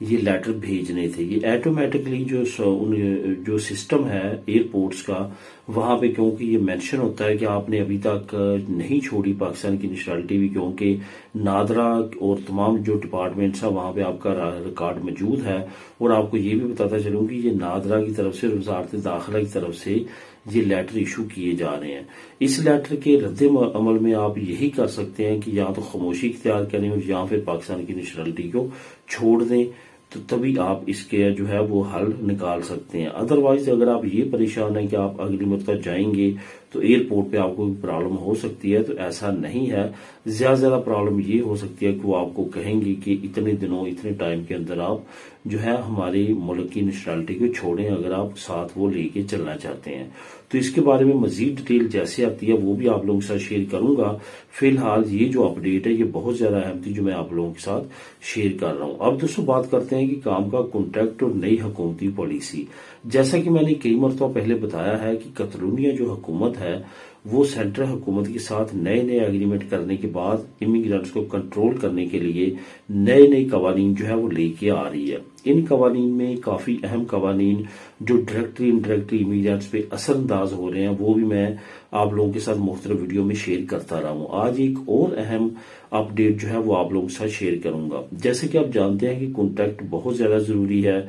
یہ لیٹر بھیجنے تھے. یہ ایٹومیٹکلی جو سسٹم ہے ایئرپورٹس کا وہاں پہ کیونکہ یہ مینشن ہوتا ہے کہ آپ نے ابھی تک نہیں چھوڑی پاکستان کی نیشنلٹی بھی، کیونکہ نادرا اور تمام جو ڈپارٹمنٹس ہیں وہاں پہ آپ کا ریکارڈ موجود ہے. اور آپ کو یہ بھی بتاتا چلوں کہ یہ نادرا کی طرف سے، وزارت داخلہ کی طرف سے یہ لیٹر ایشو کیے جا رہے ہیں. اس لیٹر کے رد عمل میں آپ یہی کر سکتے ہیں کہ یا تو خاموشی اختیار کریں اور یا پھر پاکستان کی نیشنلٹی کو چھوڑ دیں، تو تبھی آپ اس کے جو ہے وہ حل نکال سکتے ہیں. ادروائز اگر آپ یہ پریشان ہیں کہ آپ اگلی مرتبہ جائیں گے تو ایئرپورٹ پہ آپ کو پرابلم ہو سکتی ہے، تو ایسا نہیں ہے. زیادہ پرابلم یہ ہو سکتی ہے کہ وہ آپ کو کہیں گے کہ اتنے دنوں اتنے ٹائم کے اندر آپ جو ہے ہمارے ملک کی نیشنلٹی کو چھوڑیں اگر آپ ساتھ وہ لے کے چلنا چاہتے ہیں. تو اس کے بارے میں مزید ڈیٹیل جیسے آتی ہے وہ بھی آپ لوگوں کے ساتھ شیئر کروں گا. فی الحال یہ جو اپڈیٹ ہے یہ بہت زیادہ اہم تھی جو میں آپ لوگوں کے ساتھ شیئر کر رہا ہوں. اب دوستوں بات کرتے ہیں کہ کام کا کانٹریکٹ اور نئی حکومتی پالیسی. جیسا کہ میں نے کئی مرتبہ پہلے بتایا ہے کہ کتالونیہ جو حکومت ہے وہ سینٹرل حکومت کے ساتھ نئے ایگریمنٹ کرنے کے بعد امیگرینٹس کو کنٹرول کرنے کے لیے نئے قوانین جو ہے وہ لے کے آ رہی ہے. ان قوانین میں کافی اہم قوانین جو ڈائریکٹلی انڈائریکٹلی امیگرینٹس پہ اثر انداز ہو رہے ہیں وہ بھی میں آپ لوگوں کے ساتھ مختلف ویڈیو میں شیئر کرتا رہا ہوں. آج ایک اور اہم اپڈیٹ جو ہے وہ آپ لوگوں کے ساتھ شیئر کروں گا. جیسے کہ آپ جانتے ہیں کہ کانٹریکٹ بہت زیادہ ضروری ہے.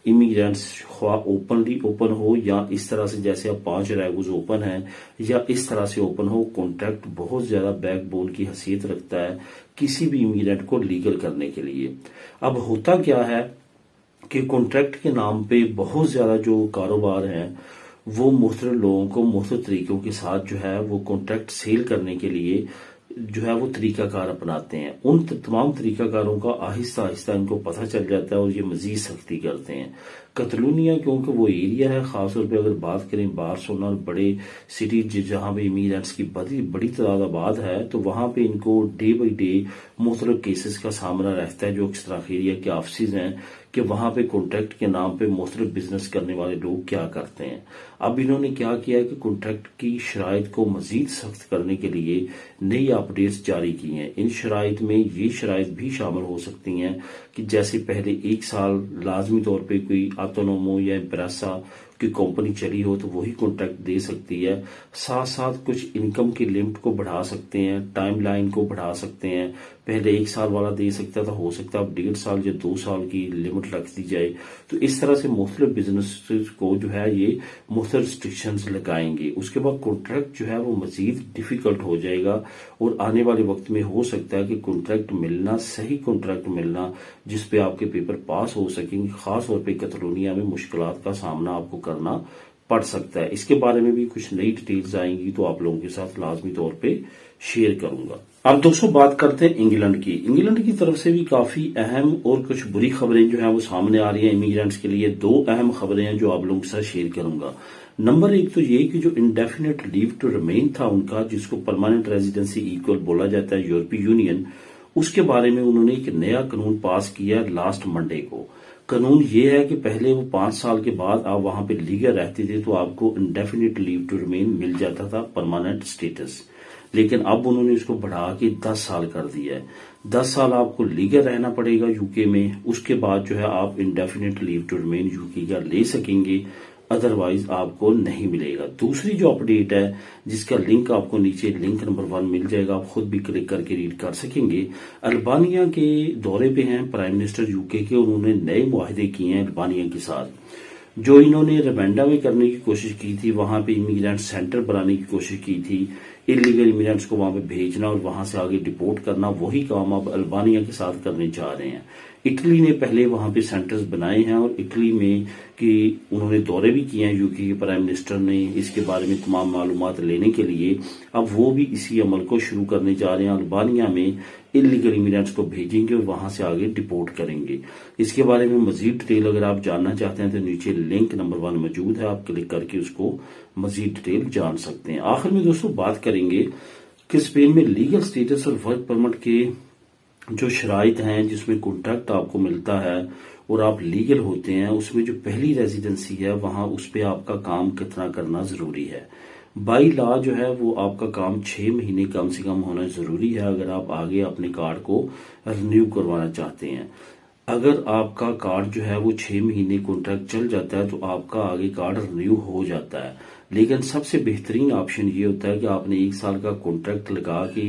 امیگرینٹس خواہ اوپنلی اوپن ہو یا اس طرح سے جیسے اب 5 ریگوز اوپن ہیں یا اس طرح سے اوپن ہو، کانٹریکٹ بہت زیادہ بیک بون کی حیثیت رکھتا ہے کسی بھی امیگرینٹ کو لیگل کرنے کے لیے. اب ہوتا کیا ہے کہ کانٹریکٹ کے نام پہ بہت زیادہ جو کاروبار ہیں وہ مختلف لوگوں کو مختلف طریقوں کے ساتھ جو ہے وہ کانٹریکٹ سیل کرنے کے لیے جو ہے وہ طریقہ کار اپناتے ہیں. ان تمام طریقہ کاروں کا آہستہ آہستہ ان کو پتہ چل جاتا ہے اور یہ مزید سختی کرتے ہیں. کتالونیہ کیونکہ وہ ایریا ہے، خاص طور پہ اگر بات کریں بارسلونا اور بڑے سٹی جہاں پہ امیگرینٹس کی بڑی تعداد آباد ہے، تو وہاں پہ ان کو ڈے بائی ڈے مختلف کیسز کا سامنا رہتا ہے جو اکستراخ ایریا کے آفسز ہیں کہ وہاں پہ کانٹریکٹ کے نام پہ مختلف بزنس کرنے والے لوگ کیا کرتے ہیں. اب انہوں نے کیا کیا کہ کانٹریکٹ کی شرائط کو مزید سخت کرنے کے لیے نئی اپڈیٹس جاری کی ہیں. ان شرائط میں یہ شرائط بھی شامل ہو سکتی ہیں کہ جیسے پہلے 1 سال لازمی طور پہ کوئی آٹونومو یا امپریسا کی کمپنی چلی ہو تو وہی کانٹریکٹ دے سکتی ہے. ساتھ ساتھ کچھ انکم کی لمٹ کو بڑھا سکتے ہیں، ٹائم لائن کو بڑھا سکتے ہیں. پہلے 1 سال والا دے سکتا تھا، ہو سکتا ہے اب 1.5 سال یا 2 سال کی لمٹ رکھ دی جائے. تو اس طرح سے مختلف بزنس کو جو ہے یہ مختلف ریسٹرکشنز لگائیں گے. اس کے بعد کانٹریکٹ جو ہے وہ مزید ڈیفیکلٹ ہو جائے گا اور آنے والے وقت میں ہو سکتا ہے کہ کانٹریکٹ ملنا، صحیح کانٹریکٹ ملنا جس پہ آپ کے پیپر پاس ہو سکیں گے، خاص طور پہ کتالونیہ میں مشکلات کا سامنا آپ کو کرنا پڑ سکتا ہے. اس کے بارے میں بھی کچھ نئی ڈیٹیلز آئیں گی تو آپ لوگوں کے ساتھ لازمی طور پہ شیئر کروں گا. اب دوستوں بات کرتے ہیں انگلینڈ کی. انگلینڈ کی طرف سے بھی کافی اہم اور کچھ بری خبریں جو ہیں وہ سامنے آ رہی ہیں امیگرینٹس کے لیے. 2 اہم خبریں ہیں جو آپ لوگوں کے ساتھ شیئر کروں گا. نمبر 1 تو یہ کہ جو انڈیفینٹ لیو ٹو ریمین تھا ان کا، جس کو پرماننٹ ریزیڈنسی ایکول بولا جاتا ہے یورپی یونین، اس کے بارے میں انہوں نے ایک نیا قانون پاس کیا لاسٹ منڈے کو. قانون یہ ہے کہ پہلے وہ 5 سال کے بعد آپ وہاں پہ لیگل رہتے تھے تو آپ کو انڈیفینٹ لیو ٹو ریمین مل جاتا تھا، پرماننٹ سٹیٹس. لیکن اب انہوں نے اس کو بڑھا کے 10 سال کر دیا ہے. 10 سال آپ کو لیگل رہنا پڑے گا یو کے میں، اس کے بعد جو ہے آپ indefinite leave to remain U K کا لے سکیں گے، ادروائز آپ کو نہیں ملے گا. دوسری جو اپڈیٹ ہے جس کا لنک آپ کو نیچے لنک نمبر 1 مل جائے گا، آپ خود بھی کلک کر کے ریڈ کر سکیں گے. البانیہ کے دورے پہ ہیں پرائم منسٹر یو کے، انہوں نے نئے معاہدے کیے ہیں البانیہ کے ساتھ. جو انہوں نے روانڈا میں کرنے کی کوشش کی تھی، وہاں پہ امیگرینٹ سینٹر بنانے کی کوشش کی تھی، انلیگل امیگرینٹس کو وہاں پہ بھیجنا اور وہاں سے آگے ڈپورٹ کرنا، وہی کام اب البانیہ کے ساتھ کرنے جا رہے ہیں. اٹلی نے پہلے وہاں پہ سینٹرز بنائے ہیں اور اٹلی میں کہ انہوں نے دورے بھی کیے ہیں یو کے پرائم منسٹر نے اس کے بارے میں تمام معلومات لینے کے لیے. اب وہ بھی اسی عمل کو شروع کرنے جا رہے ہیں، البانیہ میں انلیگل امیگرینٹس کو بھیجیں گے اور وہاں سے آگے ڈپورٹ کریں گے. اس کے بارے میں مزید ڈیٹیل اگر آپ جاننا چاہتے ہیں تو نیچے لنک نمبر 1 موجود ہے، آپ کلک کر کے اس کو مزید ڈیٹیل جان سکتے ہیں. آخر میں دوستوں بات کریں گے کہ اسپین میں لیگل سٹیٹس اور ورک پرمٹ کے جو شرائط ہیں جس میں کانٹریکٹ آپ کو ملتا ہے اور آپ لیگل ہوتے ہیں، اس میں جو پہلی ریزیڈنسی ہے وہاں اس پہ آپ کا کام کتنا کرنا ضروری ہے. بائی لا جو ہے وہ آپ کا کام 6 مہینے کم سے کم ہونا ضروری ہے اگر آپ آگے اپنے کارڈ کو رینیو کروانا چاہتے ہیں. اگر آپ کا کارڈ جو ہے وہ 6 مہینے کانٹریکٹ چل جاتا ہے تو آپ کا آگے کارڈ رینیو ہو جاتا ہے، لیکن سب سے بہترین آپشن یہ ہوتا ہے کہ آپ نے 1 سال کا کانٹریکٹ لگا کے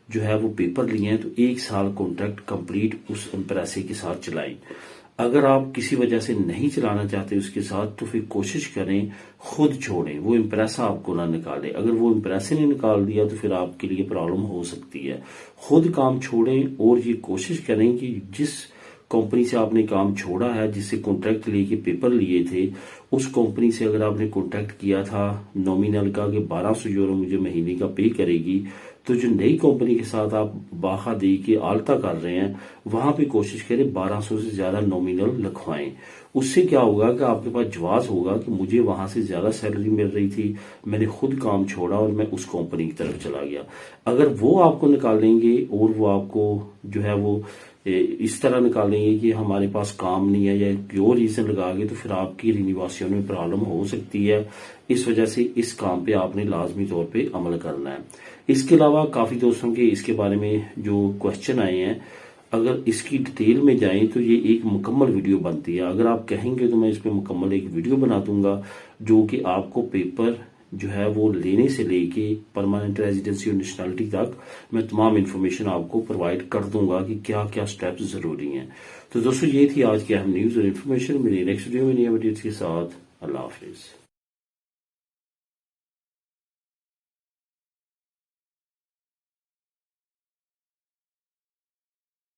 جو ہے وہ پیپر لیے ہیں تو 1 سال کانٹریکٹ کمپلیٹ اس امپریسے کے ساتھ چلائیں۔ اگر آپ کسی وجہ سے نہیں چلانا چاہتے اس کے ساتھ تو پھر کوشش کریں خود چھوڑیں، وہ امپریسا آپ کو نہ نکالے۔ اگر وہ امپریسے نے نکال دیا تو پھر آپ کے لیے پرابلم ہو سکتی ہے۔ خود کام چھوڑیں اور یہ کوشش کریں کہ جس کمپنی سے آپ نے کام چھوڑا ہے، جس سے کانٹریکٹ لے کے پیپر لیے تھے، اس کمپنی سے اگر آپ نے کانٹریکٹ کیا تھا نومینل کا کہ 1200 یورو مجھے مہینے کا پے کرے گی، تو جو نئی کمپنی کے ساتھ آپ باخا دے کے آلتا کر رہے ہیں وہاں پہ کوشش کریں 1200 سے زیادہ نومینل لکھوائیں۔ اس سے کیا ہوگا کہ آپ کے پاس جواز ہوگا کہ مجھے وہاں سے زیادہ سیلری مل رہی تھی، میں نے خود کام چھوڑا اور میں اس کمپنی کی طرف چلا گیا۔ اگر وہ آپ کو نکالیں گے اور وہ آپ کو جو ہے وہ اس طرح نکالیں گے کہ ہمارے پاس کام نہیں ہے یا کوئی اور ریزن لگا گے تو پھر آپ کی رینیویشن میں پرابلم ہو سکتی ہے۔ اس وجہ سے اس کام پہ آپ نے لازمی طور پہ عمل کرنا ہے۔ اس کے علاوہ کافی دوستوں کے اس کے بارے میں جو کوشچن آئے ہیں، اگر اس کی ڈیٹیل میں جائیں تو یہ ایک مکمل ویڈیو بنتی ہے۔ اگر آپ کہیں گے تو میں اس پہ مکمل ایک ویڈیو بنا دوں گا جو کہ آپ کو پیپر جو ہے وہ لینے سے لے کے پرماننٹ ریزیڈنسی اور نیشنلٹی تک میں تمام انفارمیشن آپ کو پرووائڈ کر دوں گا کہ کیا کیا سٹیپس ضروری ہیں۔ تو دوستو یہ تھی آج کی اہم نیوز اور انفارمیشن۔ میری نیکسٹ ویڈیو میں نئی اپڈیٹس کے ساتھ اللہ حافظ۔